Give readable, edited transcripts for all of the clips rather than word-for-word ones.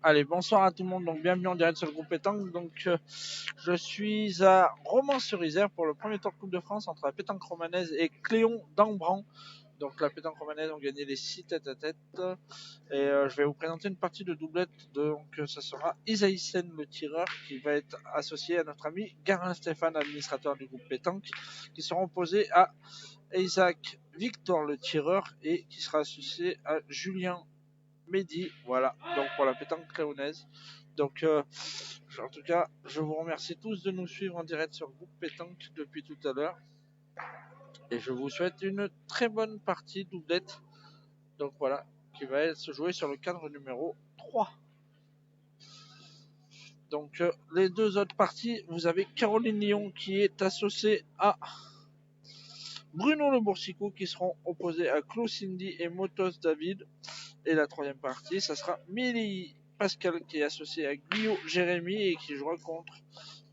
Allez, bonsoir à tout le monde, donc bienvenue en direct sur le groupe Pétanque. Je suis à Romans-sur-Isère pour le premier tour de Coupe de France entre la pétanque romanaise et Cléon d'Ambran. Donc la pétanque romanaise ont gagné les 6 tête à tête. Et je vais vous présenter une partie de doublette. Donc ça sera Isaïe Sen, le tireur, qui va être associé à notre ami Garin Stéphane, administrateur du groupe Pétanque, qui seront opposés à Isaac Victor, le tireur, et qui sera associé à Julien Mehdi, voilà, donc pour la pétanque cléonaise. Donc, en tout cas, je vous remercie tous de nous suivre en direct sur le groupe Pétanque depuis tout à l'heure. Et je vous souhaite une très bonne partie doublette. Donc voilà, qui va se jouer sur le cadre numéro 3. Donc, les deux autres parties, vous avez Caroline Lyon qui est associée à Bruno Le Boursicot qui seront opposés à Klaus Cindy et Motos David. Et la troisième partie, ça sera Milly Pascal qui est associé à Guyot Jérémy et qui jouera contre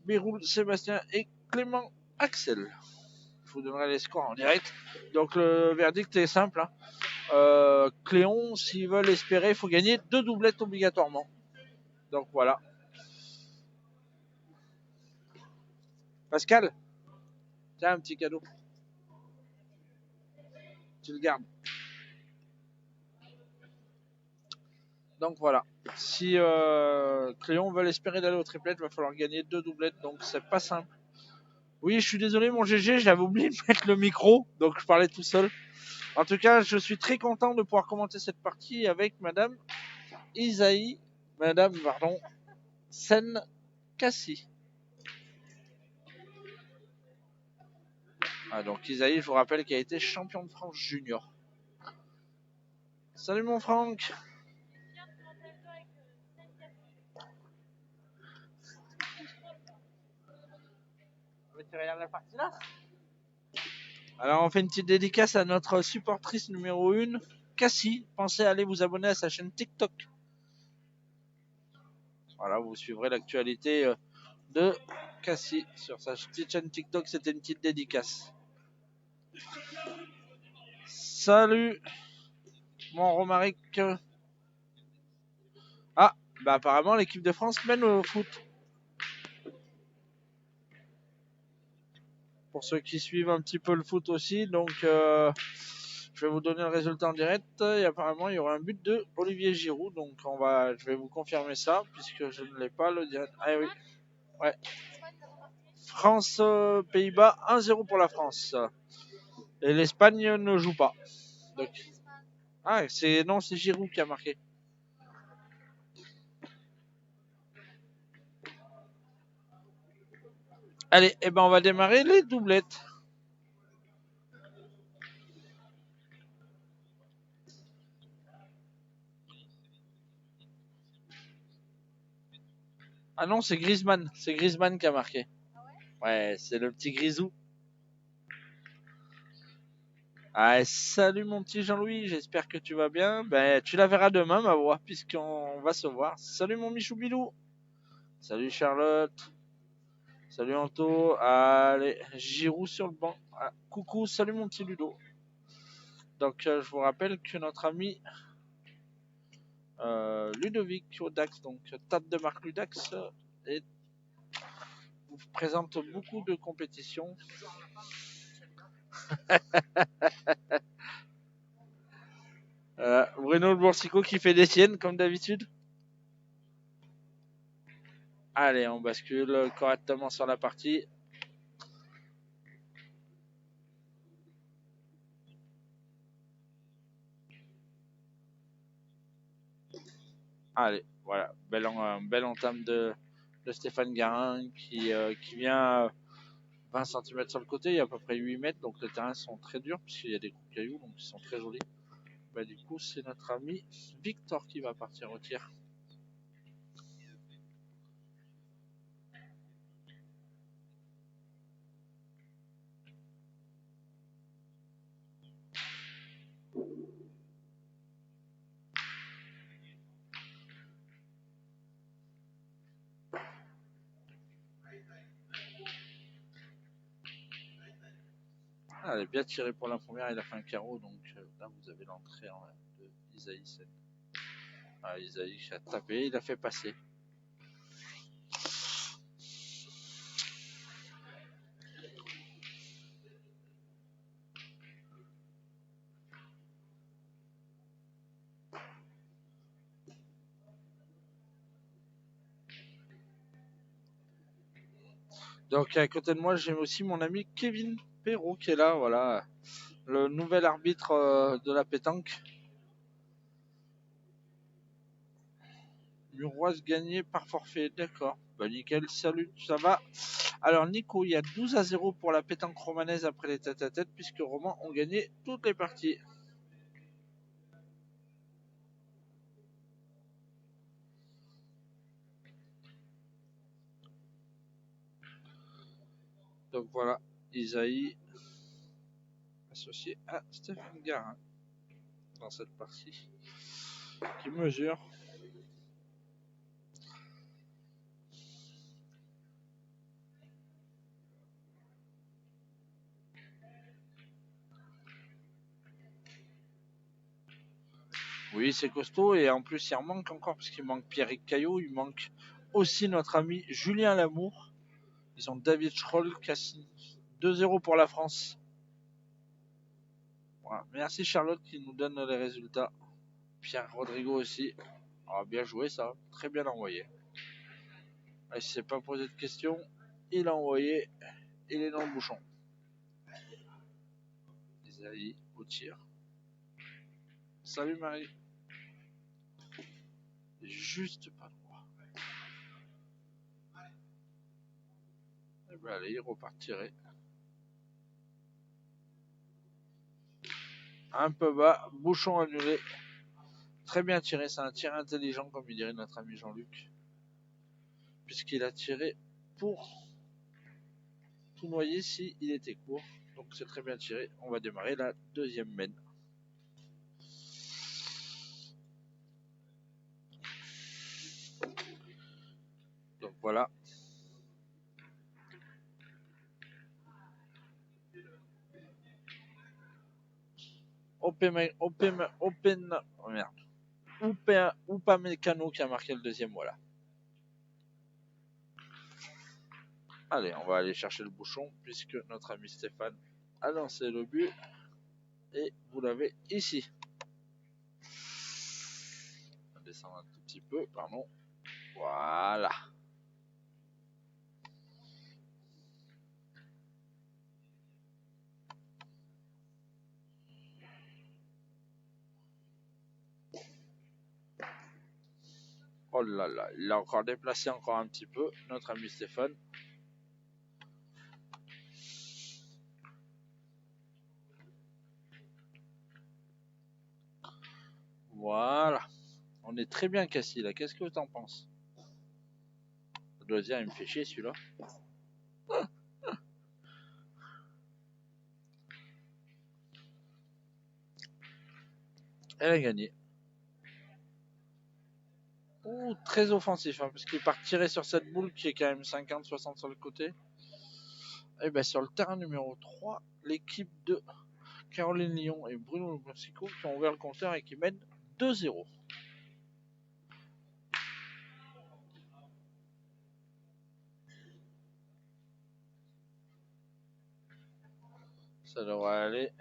Béroul Sébastien et Clément Axel. Je vous donnerai les scores en direct. Donc le verdict est simple. Cléon, s'ils veulent espérer, il faut gagner 2 doublettes obligatoirement. Donc voilà. Pascal, tiens un petit cadeau. Tu le gardes. Donc voilà. Si Cléon veut espérer d'aller au triplette, il va falloir gagner 2 doublettes. Donc c'est pas simple. Oui, je suis désolé mon GG, j'avais oublié de mettre le micro, donc je parlais tout seul. En tout cas, je suis très content de pouvoir commenter cette partie avec Madame Sen Kassi. Donc Isaïe, je vous rappelle, qui a été champion de France junior. Salut mon Franck. Tu regardes la partie là ? Alors on fait une petite dédicace à notre supportrice numéro 1, Cassie. Pensez à aller vous abonner à sa chaîne TikTok. Voilà, vous suivrez l'actualité de Cassie sur sa petite chaîne TikTok. C'était une petite dédicace. Salut mon Romaric. Ah, bah apparemment l'équipe de France mène au foot. Pour ceux qui suivent un petit peu le foot aussi, donc je vais vous donner le résultat en direct. Et apparemment il y aura un but de Olivier Giroud, donc je vais vous confirmer ça puisque je ne l'ai pas le direct. Ah oui, ouais. France Pays-Bas 1-0 pour la France. Et l'Espagne ne joue pas. Donc c'est Giroud qui a marqué. Allez, et ben on va démarrer les doublettes. Ah non, c'est Griezmann qui a marqué. Ouais, c'est le petit Grisou. Ah, salut mon petit Jean-Louis, j'espère que tu vas bien. Ben, tu la verras demain, ma voix, puisqu'on va se voir. Salut mon Michou Bilou. Salut Charlotte. Salut Anto. Allez, Giroud sur le banc. Ah, coucou, salut mon petit Ludo. Donc, je vous rappelle que notre ami Ludovic Audax, donc table de marque Ludax, vous présente beaucoup de compétitions. Bruno le Boursicot qui fait des siennes, comme d'habitude. Allez, on bascule correctement sur la partie. Allez, voilà, belle entame de Stéphane Garin qui vient 20 cm sur le côté, il y a à peu près 8 mètres, donc les terrains sont très durs puisqu'il y a des gros cailloux, donc ils sont très jolis. Bah, du coup, c'est notre ami Victor qui va partir au tir. Elle est bien tirée pour la première, il a fait un carreau, donc là vous avez l'entrée de Isaïe Sen. Ah, Isaïe a tapé, il a fait passer. Donc à côté de moi, j'ai aussi mon ami Kevin Perrault qui est là, voilà, le nouvel arbitre de la pétanque. Muroise gagné par forfait, d'accord. Bah nickel, salut, ça va. Alors Nico, il y a 12-0 pour la pétanque romanaise après les tête-à-tête puisque Romans ont gagné toutes les parties. Donc voilà, Isaïe associé à Stéphane Garin dans cette partie qui mesure. Oui, c'est costaud et en plus il en manque encore parce qu'il manque Pierrick Caillot, il manque aussi notre ami Julien Lamour. Ils ont David Schroll, Cassini. 2-0 pour la France. Voilà. Merci Charlotte qui nous donne les résultats. Pierre Rodrigo aussi. Ah, bien joué ça, très bien envoyé. Il ne s'est pas posé de questions, il a envoyé, il est dans le bouchon. Isaïe au tir. Salut Marie. Juste pas droit. Et ben allez, il repart tirer. Un peu bas, bouchon annulé. Très bien tiré, c'est un tir intelligent comme il dirait notre ami Jean-Luc. Puisqu'il a tiré pour tout noyer si il était court. Donc c'est très bien tiré. On va démarrer la deuxième mène. Donc voilà. Upamecano qui a marqué le deuxième, voilà. Allez, on va aller chercher le bouchon puisque notre ami Stéphane a lancé le but et vous l'avez ici. On va descendre un tout petit peu, pardon. Voilà. Oh là là, il a encore déplacé encore un petit peu, notre ami Stéphane. Voilà. On est très bien cassé là. Qu'est-ce que tu en penses? Je dois dire, il me fait chier celui-là. Elle a gagné. Ouh, très offensif, hein, parce qu'il part tirer sur cette boule qui est quand même 50-60 sur le côté. Et bien sur le terrain numéro 3, l'équipe de Caroline Lyon et Bruno Bersico qui ont ouvert le compteur et qui mènent 2-0. Ça devrait aller.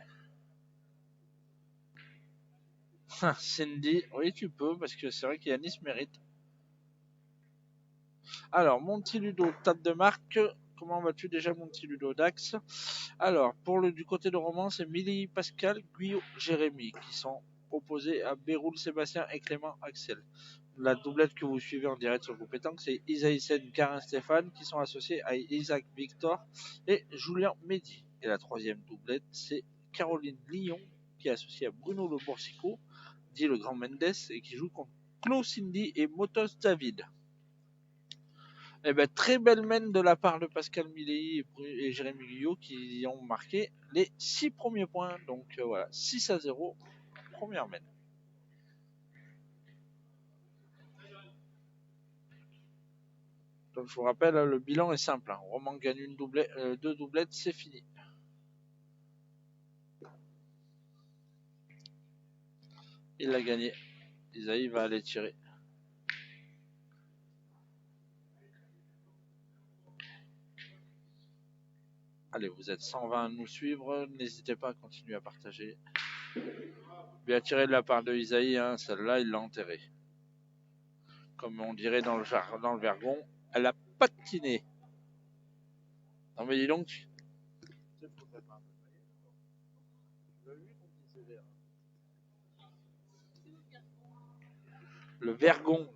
Cindy, oui tu peux, parce que c'est vrai qu'Yanis mérite. Alors, Monty Ludo, table de marque. Comment vas-tu déjà, Monty Ludo Dax? Alors, du côté de Romans, c'est Milly Pascal, Guyot, Jérémy qui sont opposés à Béroul Sébastien et Clément Axel. La doublette que vous suivez en direct sur le groupe Pétanque, c'est Isaïe Sen, Karin Stéphane qui sont associés à Isaac Victor et Julien Mehdi. Et la troisième doublette, c'est Caroline Lyon qui est associée à Bruno Le Borsico, dit le Grand Mendes, et qui joue contre Claude Cindy et Motos David. Eh ben, très belle mène de la part de Pascal Milei et Jérémy Guyot qui ont marqué les 6 premiers points. Donc voilà, 6-0, première mène. Donc je vous rappelle, le bilan est simple. Hein. Roman gagne deux doublettes, c'est fini. Il l'a gagné. Isaïe va aller tirer. Allez, vous êtes 120 à nous suivre. N'hésitez pas à continuer à partager. Bien tiré de la part de Isaïe. Hein. Celle-là, il l'a enterrée. Comme on dirait dans le Vergon, elle a patiné. Non mais dis donc. Le Vergon.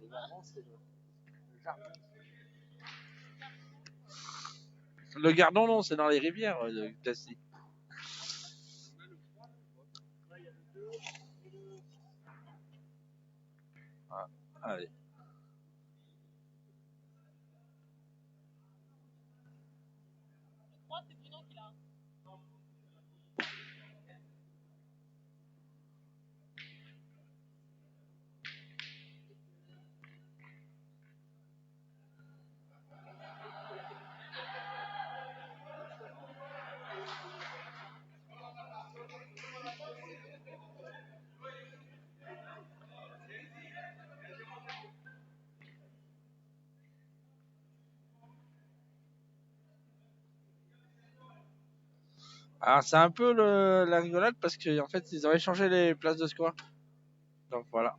Le Gardon, non, c'est dans les rivières, Tassi. Ah, allez. Alors c'est un peu la rigolade parce qu'en fait ils avaient changé les places de score. Donc voilà.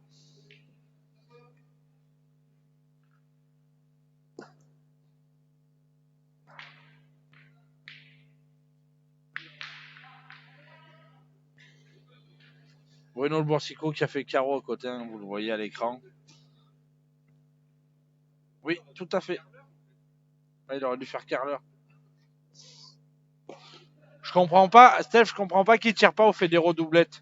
Bruno Le Boursico qui a fait carreau à côté, hein, vous le voyez à l'écran. Oui, tout à fait. Il aurait dû faire carreleur. Je comprends pas, Steph, je comprends pas qu'il tire pas au fédéraux doublette.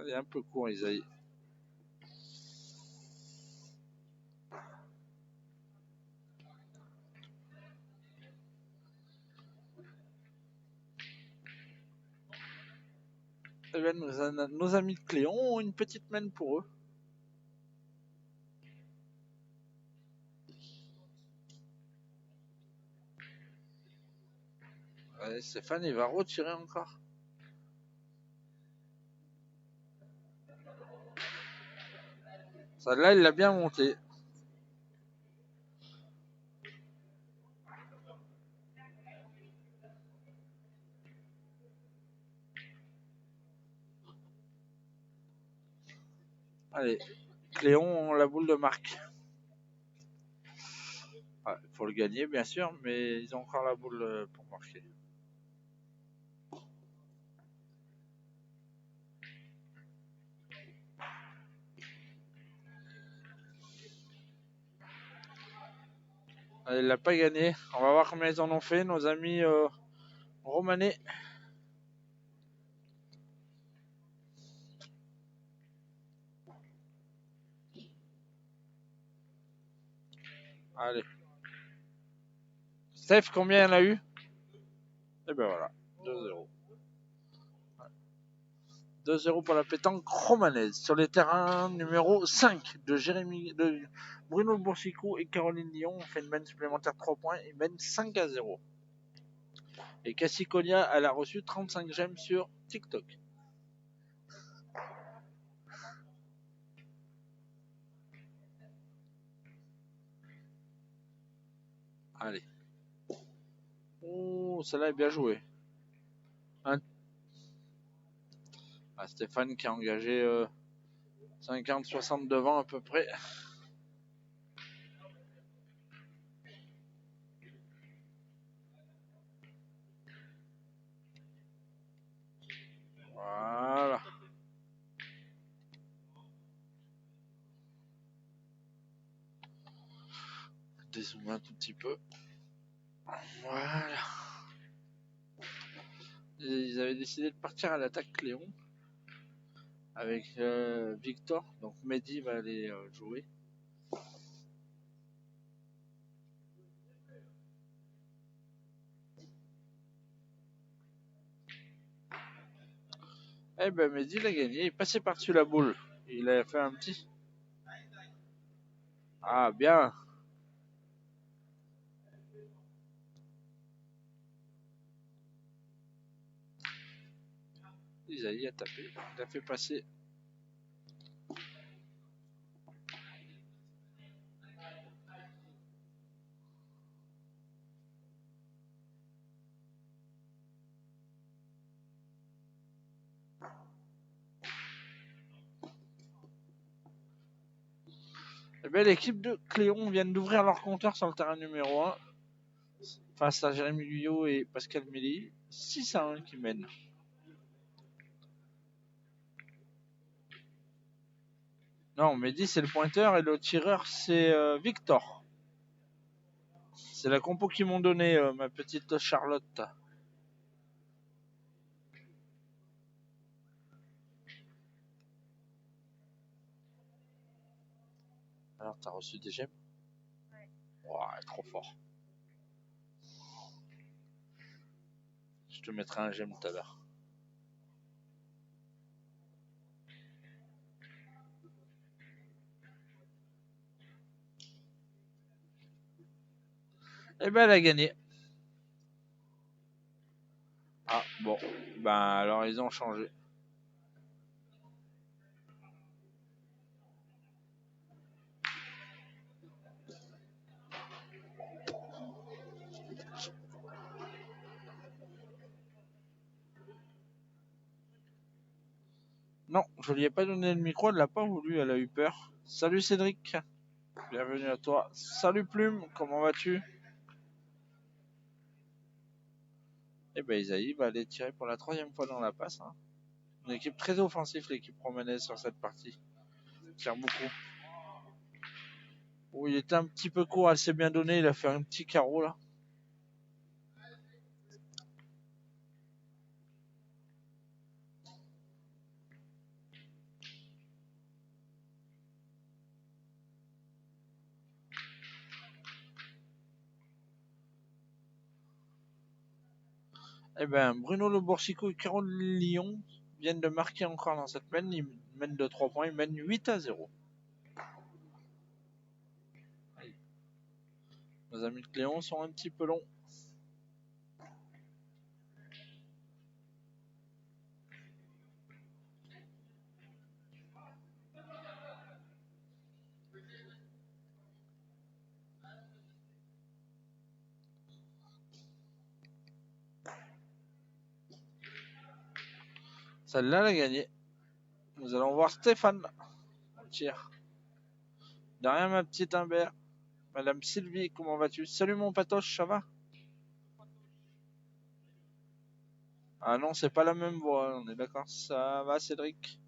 Il est un peu court, Isaïe. Eh bien, nos amis de Cléon ont une petite main pour eux. Allez, Stéphane, il va retirer encore. Celle-là, il l'a bien monté. Allez, Cléon, la boule de marque. Il faut le gagner, bien sûr, mais ils ont encore la boule pour marquer. Allez, il l'a pas gagné. On va voir combien ils en ont fait, nos amis romanais. Allez. Steph, combien il y en a eu? Et ben voilà, 2-0. 2-0 pour la pétanque romanaise sur les terrains numéro 5 de Bruno Boursicou et Caroline Lyon. On fait une mène supplémentaire de 3 points et mène 5-0. Et Cassiconia, elle a reçu 35 j'aime sur TikTok. Allez. Oh, celle-là est bien jouée. Stéphane qui a engagé 50-60 devant à peu près. Voilà. Dézoomer un tout petit peu. Voilà. Ils avaient décidé de partir à l'attaque Cléon avec Victor. Donc Mehdi va aller jouer. Eh ben Mehdi l'a gagné. Il est passé par-dessus la boule. Il a fait un petit. Ah bien. Isaïe a tapé, il a fait passer. Eh bien, l'équipe de Cléon vient d'ouvrir leur compteur sur le terrain numéro 1 face à Jérémy Guyot et Pascal Méli. 6-1 qui mène. Non, Mehdi c'est le pointeur et le tireur c'est Victor. C'est la compo qu'ils m'ont donné, ma petite Charlotte. Alors, t'as reçu des gemmes? Ouais, trop fort. Je te mettrai un gemme tout à l'heure. Eh ben, elle a gagné. Ah, bon. Ben, alors, ils ont changé. Non, je lui ai pas donné le micro, elle l'a pas voulu, elle a eu peur. Salut Cédric, bienvenue à toi. Salut Plume, comment vas-tu? Eh ben Isaïe va aller tirer pour la 3e fois dans la passe. Hein. Une équipe très offensive, l'équipe romanaise sur cette partie. Tire beaucoup. Oh, il était un petit peu court, elle s'est bien donnée, il a fait un petit carreau là. Eh ben Bruno Le Borsico et Carole Lyon viennent de marquer encore dans cette mène. Ils mènent de 3 points, ils mènent 8-0. Nos amis de Cléon sont un petit peu longs. Celle-là, elle a gagné. Nous allons voir Stéphane en tir. De rien, ma petite Humbert. Madame Sylvie, comment vas-tu? Salut mon patoche, ça va? Ah non, c'est pas la même voix, on est d'accord. Ça va, Cédric?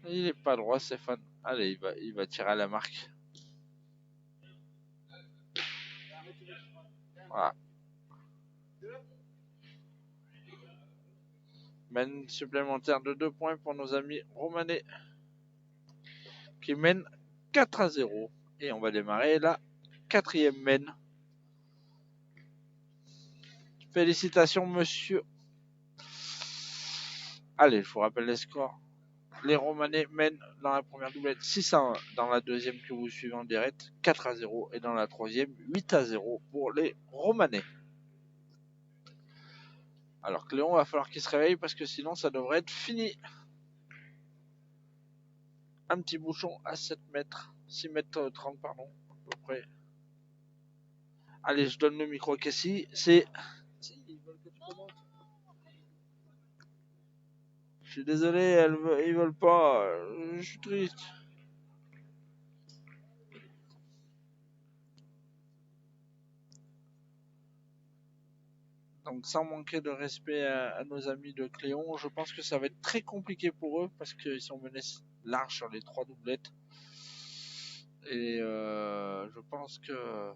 Il est pas droit, Stéphane. Allez, il va tirer à la marque. Voilà. Mène supplémentaire de 2 points pour nos amis romanais qui mènent 4-0. Et on va démarrer la 4e mène. Félicitations, monsieur. Allez, je vous rappelle les scores. Les Romanais mènent dans la première doublette 6-1, dans la deuxième que vous suivez en direct 4-0 et dans la troisième 8-0 pour les Romanais. Alors Cléon va falloir qu'il se réveille parce que sinon ça devrait être fini. Un petit bouchon à 7 mètres, 6 mètres 30 pardon, à peu près. Allez, je donne le micro à Cassie. C'est... Je suis désolé, ils veulent pas. Je suis triste. Donc sans manquer de respect à nos amis de Cléon, je pense que ça va être très compliqué pour eux parce qu'ils sont menés large sur les 3 doublettes. Et je pense que...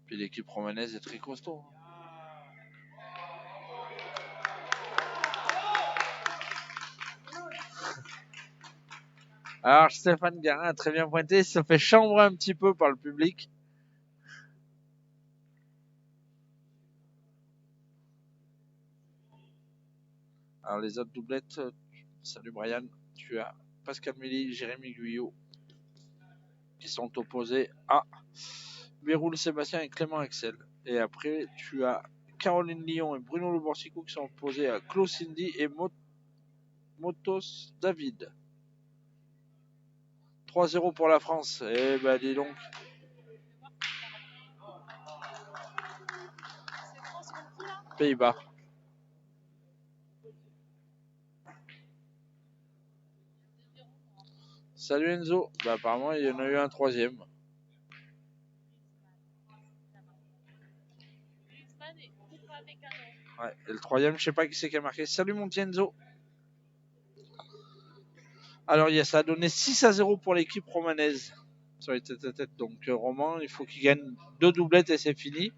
Puis l'équipe romanaise est très costaud. Alors Stéphane Garin a très bien pointé, il se fait chambrer un petit peu par le public. Alors les autres doublettes, salut Brian, tu as Pascal Méli, Jérémy Guyot, qui sont opposés à Béroul Sébastien et Clément Axel. Et après, tu as Caroline Lyon et Bruno Le Borsico qui sont opposés à Klaus Cindy et Motos David. 3-0 pour la France. Eh ben, dis donc. Pays-Bas. Salut Enzo. Bah, apparemment, il y en a eu un troisième. Ouais, et le troisième, je sais pas qui c'est qui a marqué. Salut mon petit Enzo. Alors, ça a donné 6-0 pour l'équipe romanaise sur les tête-à-tête. Donc, Roman, il faut qu'il gagne 2 doublettes et c'est fini.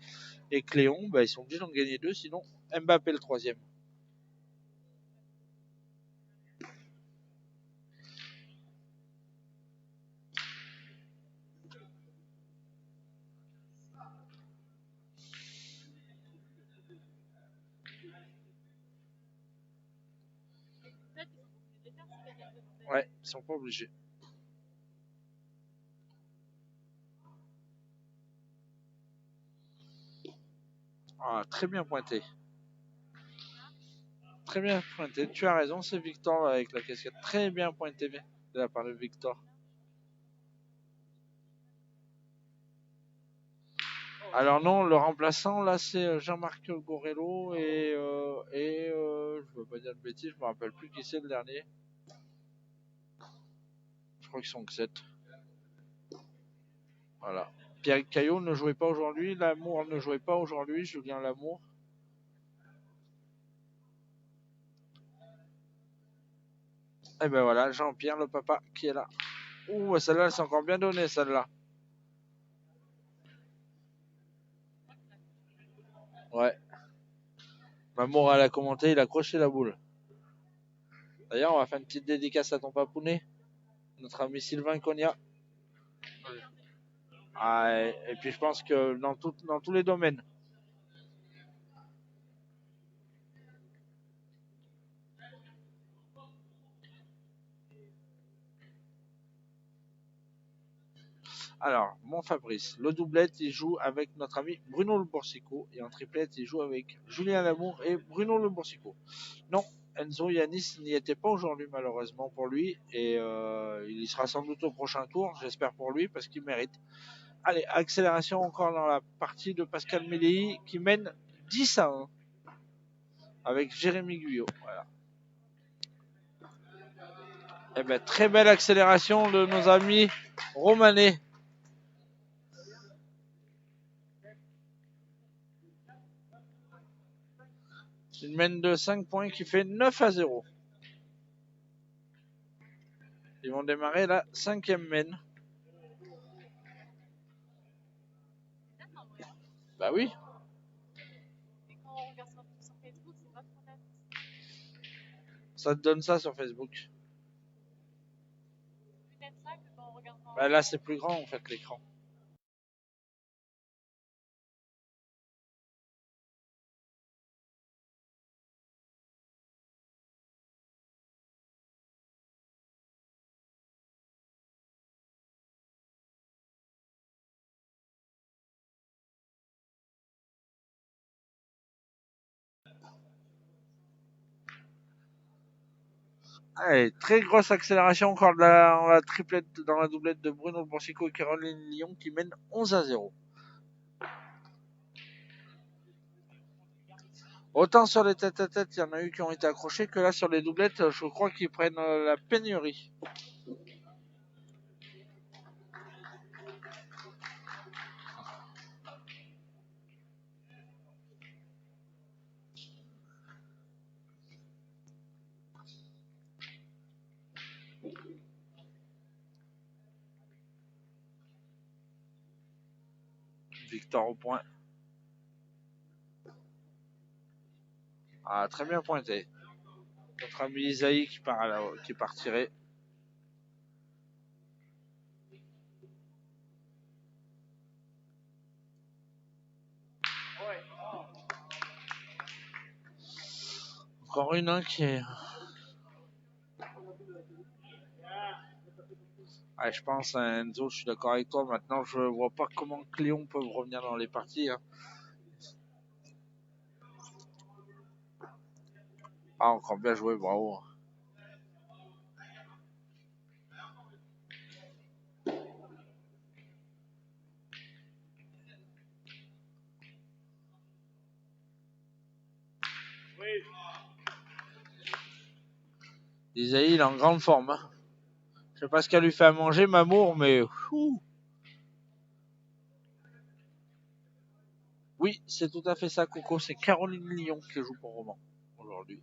Et Cléon, bah, ils sont obligés d'en gagner 2, sinon Mbappé le troisième. Ouais, ils sont pas obligés. Ah, très bien pointé. Très bien pointé. Tu as raison, c'est Victor avec la casquette. Très bien pointé de la part de Victor. Alors non, le remplaçant là c'est Jean-Marc Gorello et je veux pas dire de bêtises, je me rappelle plus qui c'est le dernier. Je crois qu'ils sont que 7. Voilà. Pierre Caillot ne jouait pas aujourd'hui, Lamour ne jouait pas aujourd'hui, Julien Lamour. Et ben voilà, Jean-Pierre le papa qui est là. Ouh, celle-là, elle s'est encore bien donnée, celle-là. Ouais. Mamour, elle a commenté, il a croché la boule. D'ailleurs, on va faire une petite dédicace à ton papounet, notre ami Sylvain Cogna. Ah, et puis je pense que dans tous les domaines. Alors, mon Fabrice, le doublette, il joue avec notre ami Bruno Le Borsico. Et en triplette, il joue avec Julien Lamour et Bruno Le Borsico. Non, Enzo Yanis n'y était pas aujourd'hui, malheureusement pour lui. Et il y sera sans doute au prochain tour, j'espère pour lui, parce qu'il mérite. Allez, accélération encore dans la partie de Pascal Méli qui mène 10-1 avec Jérémy Guyot. Voilà. Eh ben, très belle accélération de nos amis romanais. Une mène de 5 points qui fait 9-0. Ils vont démarrer la 5e mène. Bah oui. Ça te donne ça sur Facebook. Bah là, c'est plus grand en fait l'écran. Allez, très grosse accélération encore dans la triplette, dans la doublette de Bruno Borsico et Caroline Lyon qui mène 11-0. Autant sur les tête-à-tête, il y en a eu qui ont été accrochés, que là sur les doublettes, je crois qu'ils prennent la pénurie. Victor au point. Ah, très bien pointé. Notre ami Isaïe qui part tirer. Encore une qui est. Ouais, je pense, Enzo, je suis d'accord avec toi. Maintenant, je vois pas comment Cléon peut revenir dans les parties. Hein. Ah, encore bien joué, bravo. Isaïe, il est en grande forme. Hein. Je sais pas ce qu'elle lui fait à manger, Mamour, mais... Oui, c'est tout à fait ça, Coco. C'est Caroline Lyon qui joue pour Roman aujourd'hui.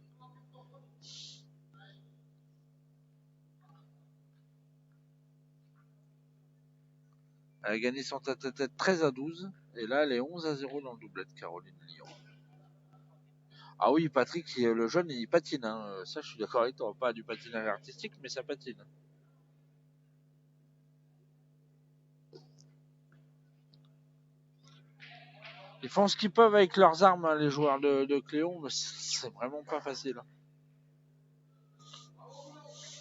Elle a gagné son tête-à-tête 13-12. Et là, elle est 11-0 dans le doublet de Caroline Lyon. Ah oui, Patrick, le jeune, il patine. Hein. Ça, je suis d'accord avec toi. Pas du patinage artistique, mais ça patine. Ils font ce qu'ils peuvent avec leurs armes, hein, les joueurs de Cléon, mais c'est vraiment pas facile. Hein.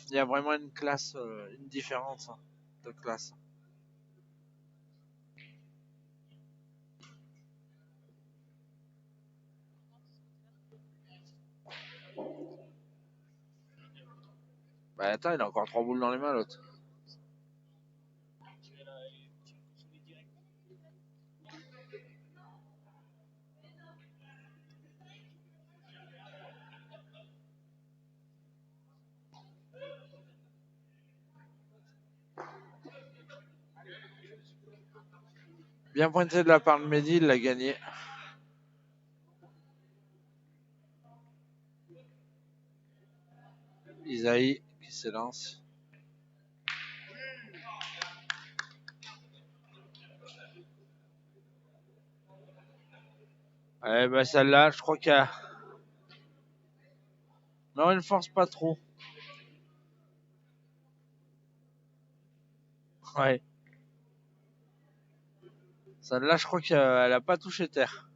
Il y a vraiment une classe, une différence hein, de classe. Bah attends, il a encore 3 boules dans les mains, l'autre. Bien pointé de la part de Mehdi, il l'a gagné. Isaïe qui s'élance. Ouais, bah celle-là, je crois qu'il y a... Non, il ne force pas trop. Ouais. Celle-là, je crois qu'elle a pas touché terre.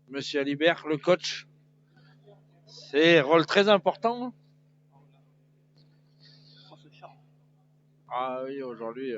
Monsieur Alibert, le coach. C'est un rôle très important. Ah oui, aujourd'hui...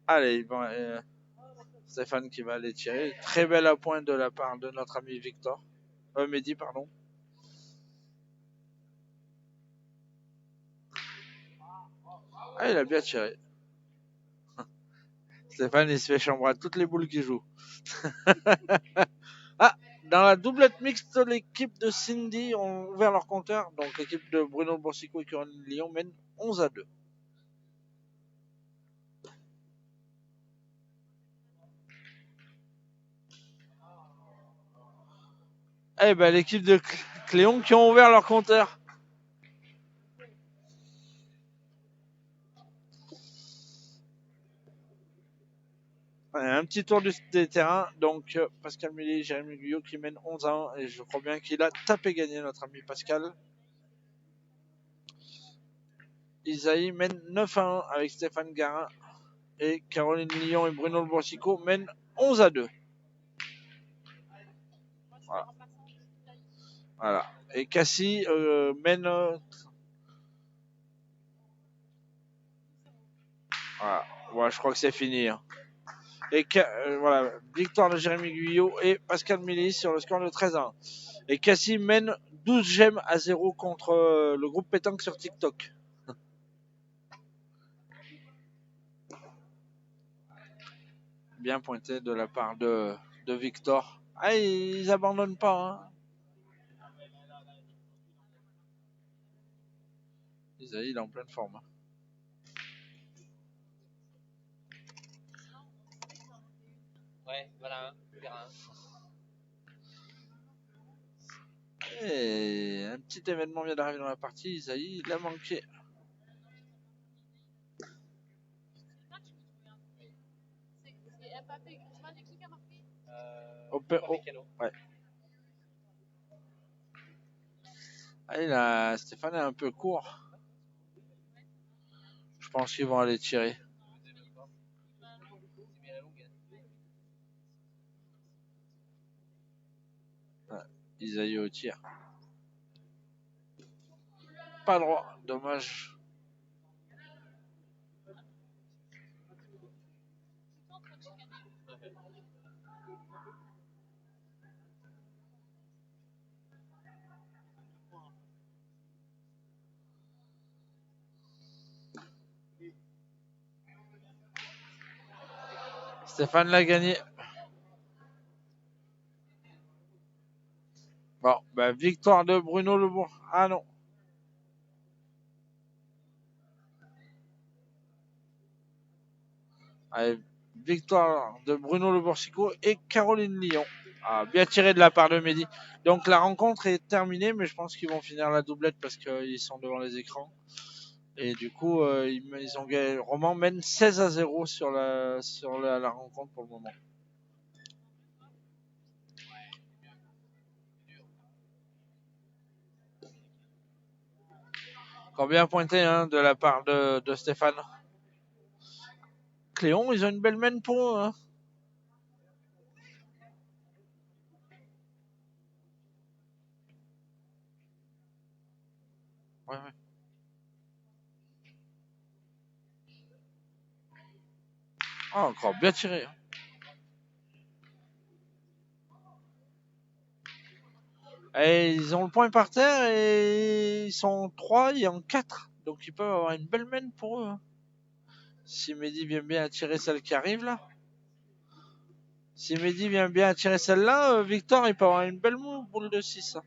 Allez, bon, Stéphane qui va aller tirer. Très belle à point de la part de notre ami Victor. Mehdi, pardon. Ah, il a bien tiré. Stéphane, il se fait chambrer à toutes les boules qu'il joue. Ah, dans la doublette mixte, l'équipe de Cindy ont ouvert leur compteur. Donc l'équipe de Bruno Borsico et Caroline Lyon mène 11-2. Eh ben, l'équipe de Cléon qui ont ouvert leur compteur. Un petit tour des terrains. Donc Pascal Méli, Jérémy Guyot qui mène 11-1. Et je crois bien qu'il a tapé gagné notre ami Pascal. Isaïe mène 9-1 avec Stéphane Garin. Et Caroline Lyon et Bruno Borsico mènent 11-2. Voilà. Voilà. Et Cassie mène. Voilà. Ouais, je crois que c'est fini. Hein. Et voilà, victoire de Jérémy Guyot et Pascal Mélis sur le score de 13-1. Et Cassie mène 12 gemmes à 0 contre le groupe pétanque sur TikTok. Bien pointé de la part de Victor. Ah, ils abandonnent pas. Hein. Isaïe, il est en pleine forme. Ouais, voilà, terrain. Et un petit événement vient d'arriver dans la partie. Isaïe, il a manqué. Ouais. Ah, Stéphane est un peu court. Je pense qu'ils vont aller tirer. Ouais. Isaïe au tir. Pas droit, dommage. Stéphane l'a gagné. Bon, ben, victoire de Bruno Lebourg. Ah non. Allez, victoire de Bruno Le Boursico et Caroline Lyon. Ah, bien tiré de la part de Mehdi. Donc la rencontre est terminée, mais je pense qu'ils vont finir la doublette parce qu'ils sont devant les écrans. Et du coup, ils ont gagné. Roman mène 16-0 sur la rencontre pour le moment. Encore bien pointé hein, de la part de Stéphane. Cléon, ils ont une belle main pour eux. Hein. Ouais, ouais. Ah, encore bien tiré. Hein. Et ils ont le point par terre et ils sont 3 et en 4. Donc ils peuvent avoir une belle main pour eux. Hein. Si Mehdi vient bien attirer celle qui arrive là. Si Mehdi vient bien attirer celle-là, Victor il peut avoir une belle boule de 6. Hein.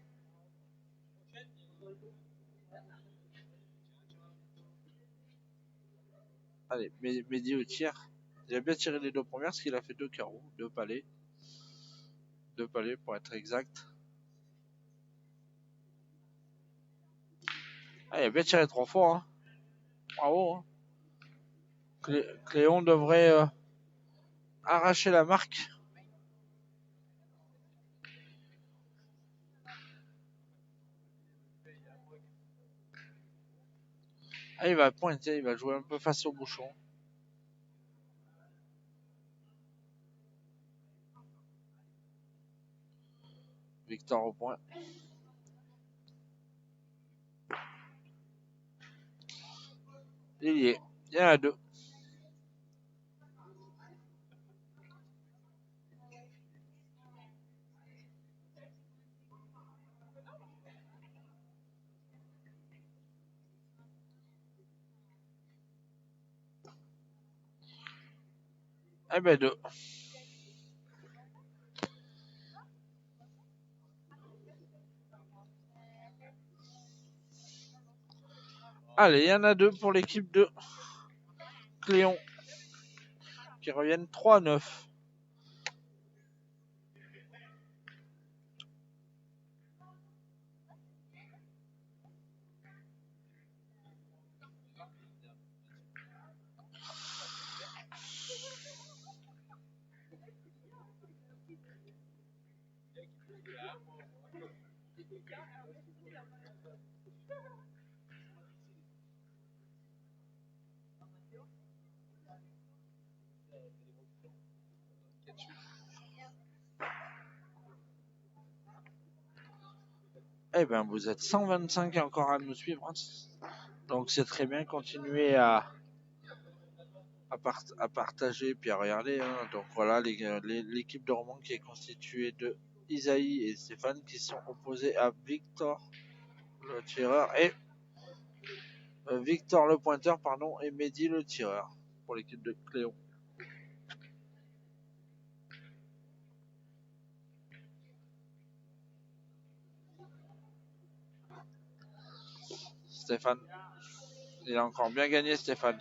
Allez, Mehdi au tir. Il a bien tiré les deux premières parce qu'il a fait 2 carreaux, 2 palets. 2 palets pour être exact. Ah, il a bien tiré 3 fois. Hein. Bravo. Hein. Cléon devrait arracher la marque. Ah, il va pointer, il va jouer un peu face au bouchon. Victor au point. Il y est. Il y en a 2. Eh ben 2. Allez, il y en a 2 pour l'équipe de Cléon. Qui reviennent 3-9. Eh bien, vous êtes 125 encore à nous suivre. Hein. Donc, c'est très bien. Continuez à partager puis à regarder. Hein. Donc, voilà, l'équipe de Roman qui est constituée de Isaïe et Stéphane qui sont opposés à Victor le tireur et Victor le pointeur, pardon, et Mehdi le tireur pour l'équipe de Cléon. Stéphane. Il a encore bien gagné, Stéphane.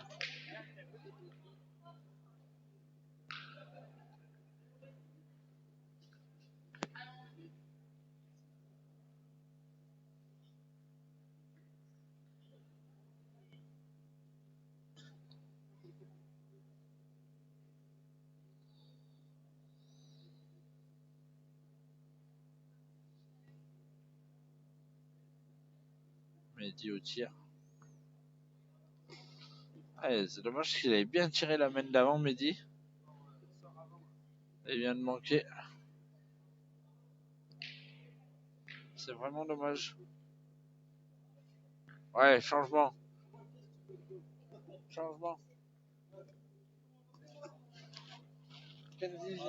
Mehdi au tir. Ouais, c'est dommage qu'il avait bien tiré la main d'avant, Mehdi. Il vient de manquer. C'est vraiment dommage. Ouais, changement. Changement. Kenzie,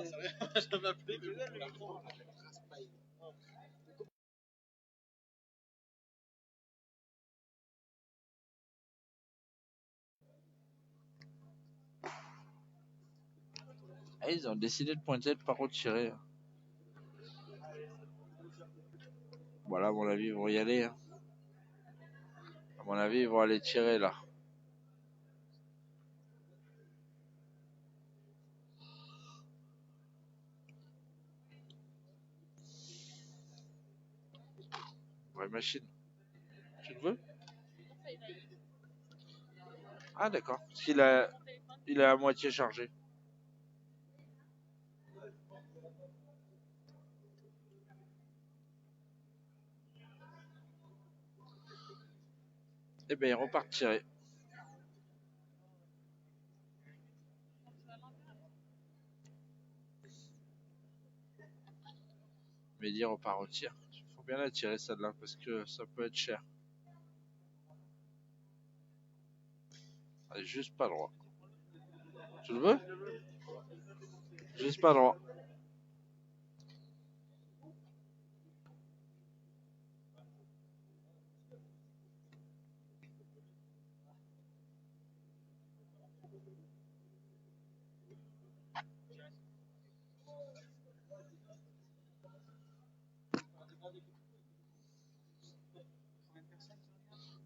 ah, ils ont décidé de pointer, de pas retirer. Voilà, à mon avis, ils vont y aller. Hein. À mon avis, ils vont aller tirer là. Vraie machine. Tu le veux? Ah d'accord. Parce qu'il a, il est à moitié chargé. Eh ben, il repart tirer. Mehdi repart au tir. Il faut bien la tirer celle-là parce que ça peut être cher. Allez, juste pas droit. Tu le veux? Juste pas droit.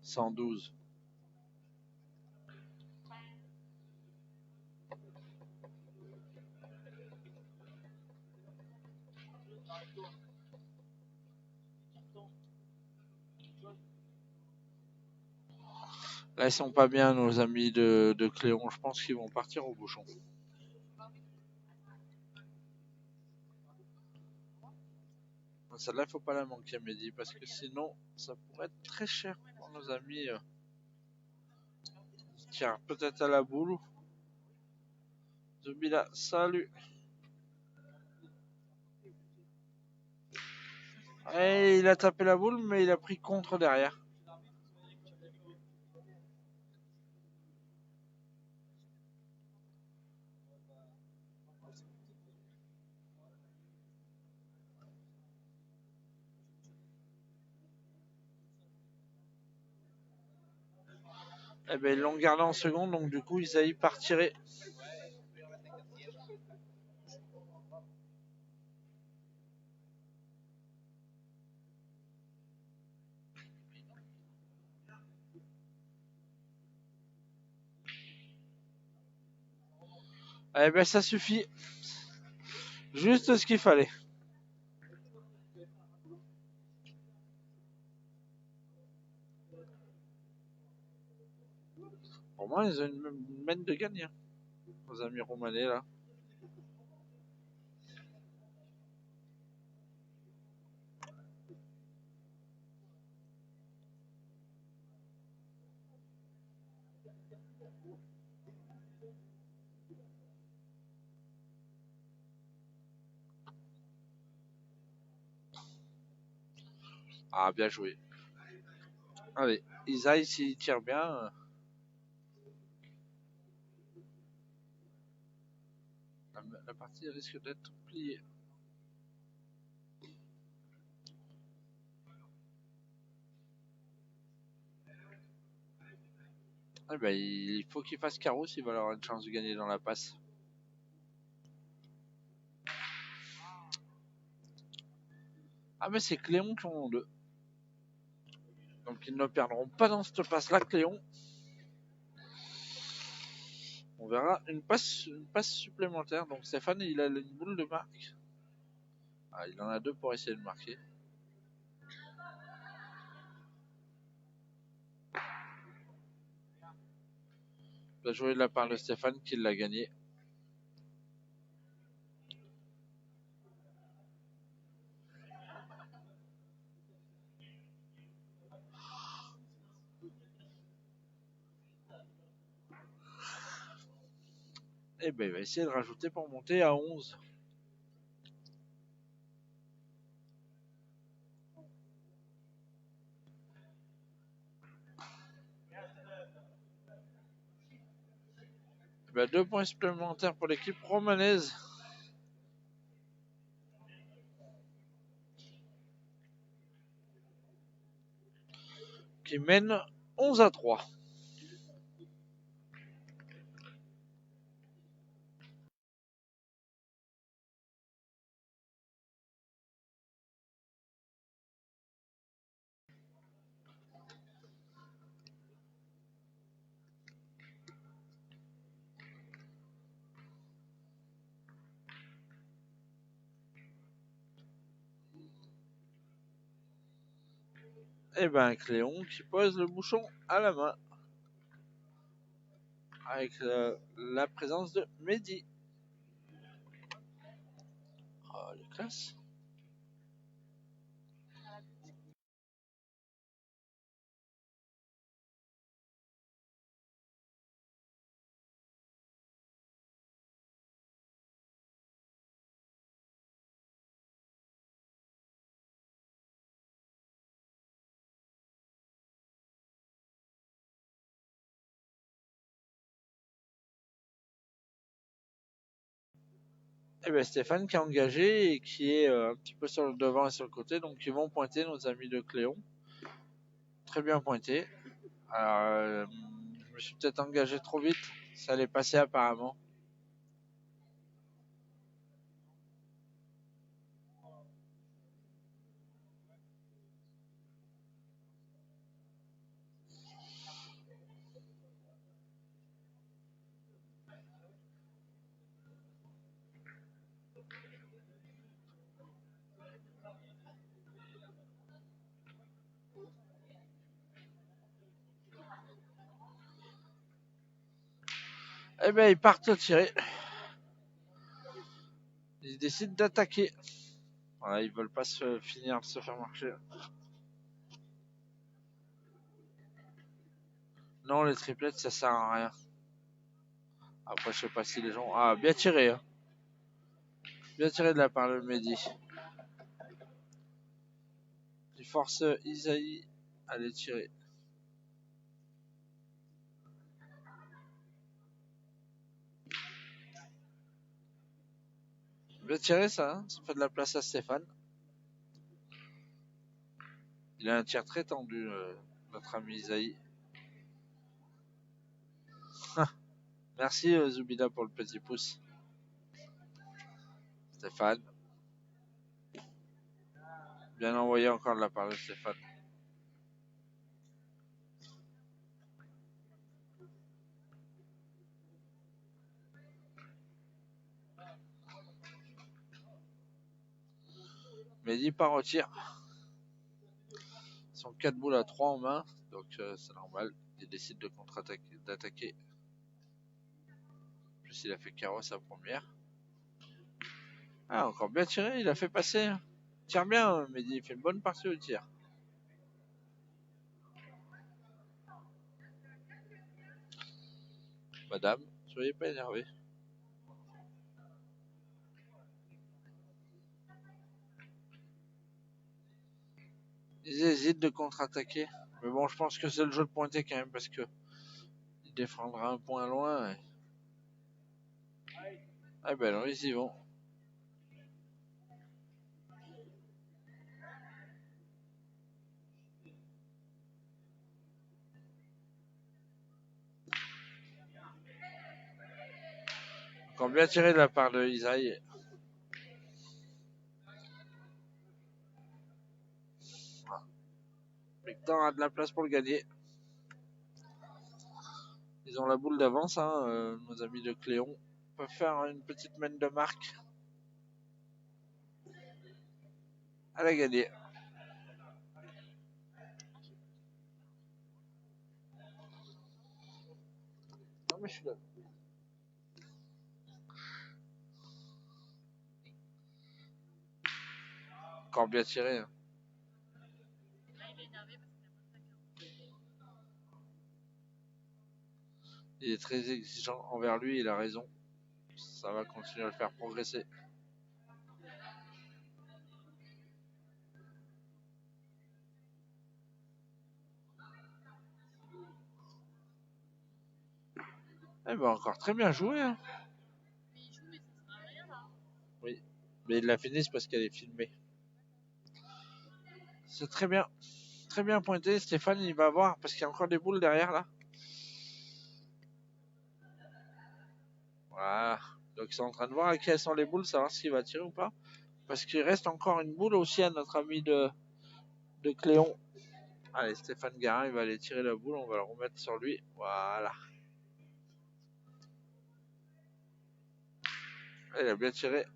« 112. Là, ils sont pas bien, nos amis de Cléon. Je pense qu'ils vont partir au bouchon. Celle-là, il faut pas la manquer, Mehdi, parce que sinon, ça pourrait être très cher pour nos amis. Tiens, peut-être à la boule. Zubila, salut. Et il a tapé la boule, mais il a pris contre derrière. Eh ben, ils l'ont gardé en seconde, donc du coup, Isaïe part tirer. Eh ben, ça suffit. Juste ce qu'il fallait. Pour moi, ils ont une main de gagne. Hein, nos amis romanais, là. Ah, bien joué. Allez, Isaïe, s'il tire bien, la partie risque d'être pliée. Eh ben, il faut qu'il fasse carreau s'il va avoir une chance de gagner dans la passe. Ah, mais c'est Cléon qui en ont deux. Donc ils ne perdront pas dans cette passe-là, Cléon. On verra une passe supplémentaire. Donc Stéphane, il a une boule de marque. Ah, il en a deux pour essayer de marquer. Bien joué de la part de Stéphane qui l'a gagné. Et ben il va essayer de rajouter pour monter à 11. Ben, 2 points supplémentaires pour l'équipe romanaise. Qui mène 11-3. Et ben Cléon qui pose le bouchon à la main. Avec la présence de Mehdi. Oh, les classes. Et bien Stéphane qui est engagé et qui est un petit peu sur le devant et sur le côté. Donc ils vont pointer nos amis de Cléon. Très bien pointé. Alors, je me suis peut-être engagé trop vite. Ça allait passer apparemment. Eh bien ils partent tirer. Ils décident d'attaquer. Voilà, ils veulent pas se faire marcher. Non, les triplettes, ça sert à rien. Après, je sais pas si les gens. Ah, bien tiré. Hein. Bien tiré de la part de Mehdi. Il force Isaïe à les tirer. Bien tiré ça, hein. Ça fait de la place à Stéphane. Il a un tir très tendu, notre ami Isaïe. Merci Zubida pour le petit pouce. Stéphane. Bien envoyé encore de la part de Stéphane. Mehdi part au tir. Ils sont 4 boules à 3 en main, donc c'est normal. Il décide de contre-attaquer, d'attaquer. En plus, il a fait carreau sa première. Ah, encore bien tiré, il a fait passer. Tire bien, Mehdi, il fait une bonne partie au tir. Madame, soyez pas énervée. Ils hésitent de contre-attaquer. Mais bon, je pense que c'est le jeu de pointer quand même parce que il défendra un point loin. Et... Ah ben alors, ils y vont. Encore bien tiré de la part de Isaïe. Victor a de la place pour le gagner. Ils ont la boule d'avance, hein, nos amis de Cléon. Ils peuvent faire une petite main de marque. Elle a gagné. Non mais je suis là. Encore bien tiré. Hein. Il est très exigeant envers lui, il a raison. Ça va continuer à le faire progresser. Eh ben encore très bien joué. Hein. Oui, mais ils la finissent parce qu'elle est filmée. C'est très bien pointé. Stéphane, il va voir parce qu'il y a encore des boules derrière là. Voilà. Donc ils sont en train de voir à quelles sont les boules, savoir s'il va tirer ou pas. Parce qu'il reste encore une boule aussi à notre ami de Cléon. Allez, Stéphane Garin, il va aller tirer la boule, on va la remettre sur lui. Voilà. Il a bien tiré.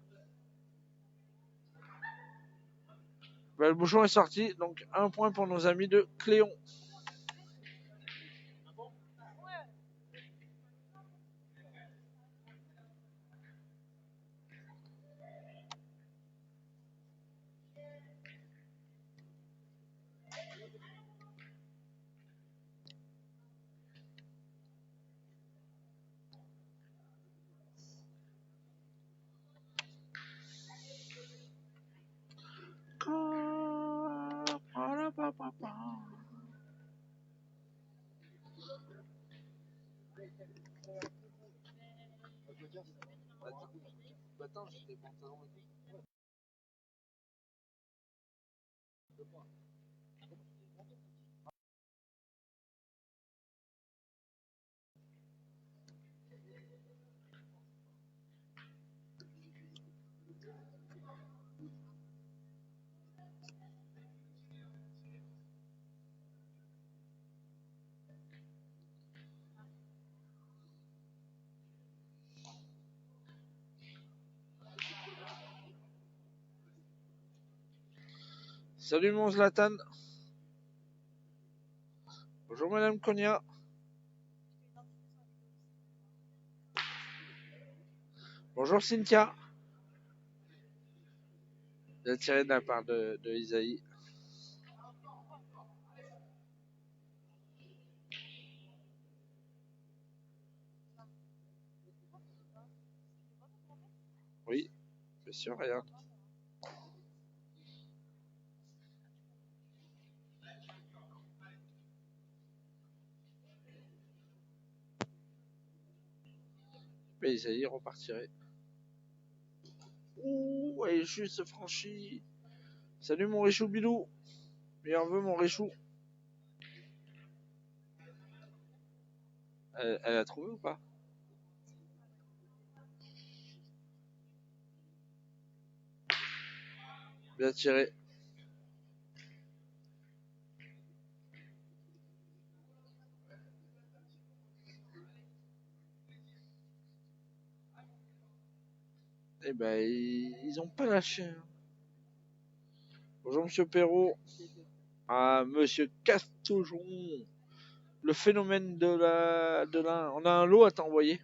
Ben, le bouchon est sorti, donc un point pour nos amis de Cléon. Attends, j'ai des pantalons et tout. Salut mon Zlatan. Bonjour Madame Konya. Bonjour Cynthia. Il a tiré de la part de Isaïe. Oui, bien sûr, regarde. Mais Isaïe repartirait. Ouh, elle est juste franchie. Salut mon Richou Bilou. Meilleur vœu mon Richou. Elle a trouvé ou pas? Bien tiré. Eh ben, ils ont pas lâché. Hein. Bonjour Monsieur Perrault. Ah, Monsieur Castojon. Le phénomène de l'un. On a un lot à t'envoyer.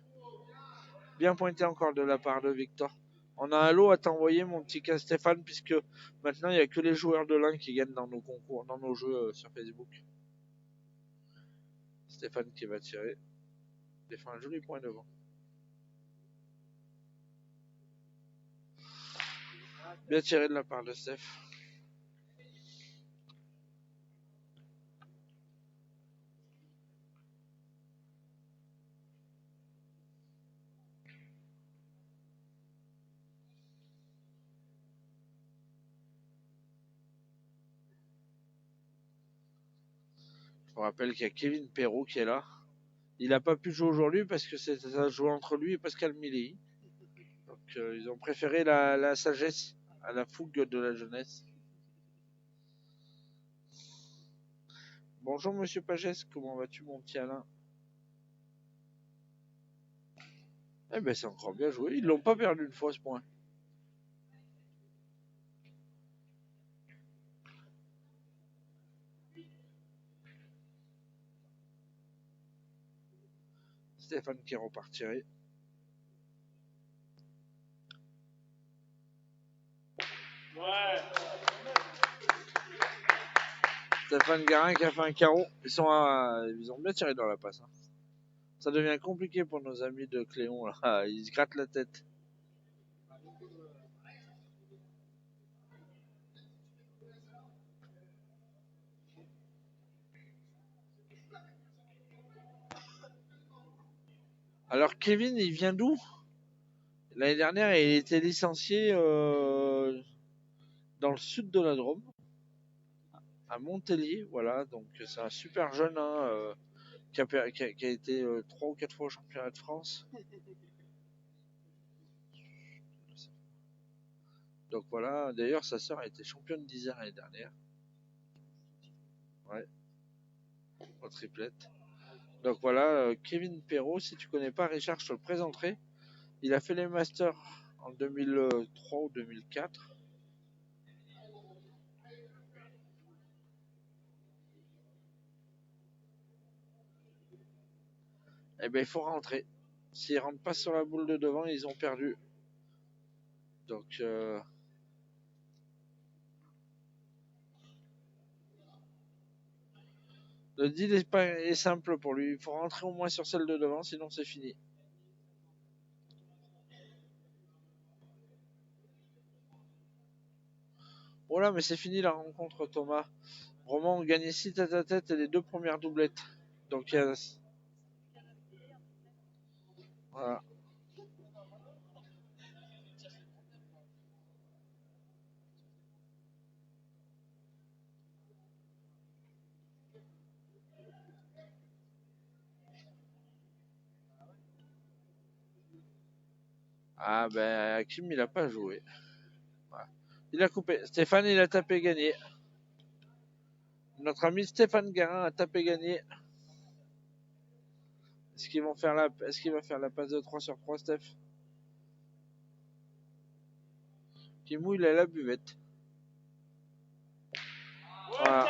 Bien pointé encore de la part de Victor. On a un lot à t'envoyer, mon petit Stéphane, puisque maintenant il n'y a que les joueurs de l'un qui gagnent dans nos concours, dans nos jeux sur Facebook. Stéphane qui va tirer. Il fait un joli point devant. Bien tiré de la part de Steph. Je vous rappelle qu'il y a Kevin Perrault qui est là. Il n'a pas pu jouer aujourd'hui parce que ça jouait entre lui et Pascal Milly. Donc ils ont préféré la sagesse à la fougue de la jeunesse. Bonjour Monsieur Pagès, comment vas-tu mon petit Alain? Eh ben c'est encore bien joué, ils l'ont pas perdu une fois ce point. Stéphane qui repartirait. Ouais. Stéphane Garin qui a fait un carreau. Ils ont bien tiré dans la passe. Hein. Ça devient compliqué pour nos amis de Cléon, là. Ils se grattent la tête. Alors Kevin, il vient d'où? L'année dernière, il était licencié dans le sud de la Drôme, à Montélier, voilà. Donc c'est un super jeune qui a été 3 ou 4 fois au championnat de France. Donc voilà, d'ailleurs sa sœur a été championne d'Isère l'année dernière. Ouais, en triplette. Donc voilà, Kevin Perrault, si tu connais pas Richard, je te le présenterai. Il a fait les masters en 2003 ou 2004. Eh ben il faut rentrer. S'ils rentrent pas sur la boule de devant, ils ont perdu. Donc le deal est simple pour lui. Il faut rentrer au moins sur celle de devant, sinon c'est fini. Voilà, mais c'est fini la rencontre, Thomas. Roman a gagné 6 tête à tête et les 2 premières doublettes. Donc il y a... Voilà. Ah ben Hakim il a pas joué. Voilà. Il a coupé. Stéphane il a tapé gagné. Notre ami Stéphane Guérin a tapé gagné. Est-ce qu'il va faire la passe de 3 sur 3, Steph? Qui mouille la buvette. Voilà.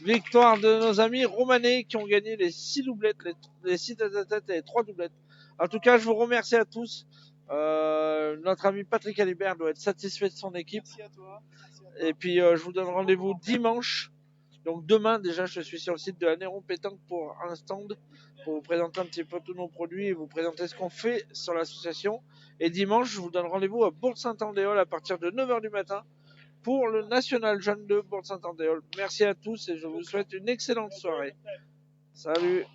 Victoire de nos amis romanais qui ont gagné les 6 doublettes, les 6 tête et les 3 doublettes. En tout cas, je vous remercie à tous. Notre ami Patrick Alibert doit être satisfait de son équipe. Merci à toi. Et puis, je vous donne rendez-vous dimanche. Donc, demain, déjà, je suis sur le site de Anéron Pétanque pour un stand, pour vous présenter un petit peu tous nos produits et vous présenter ce qu'on fait sur l'association. Et dimanche, je vous donne rendez-vous à Bourg-Saint-Andéol à partir de 9h du matin pour le National Jeune de Bourg-Saint-Andéol. Merci à tous et je vous souhaite une excellente soirée. Salut!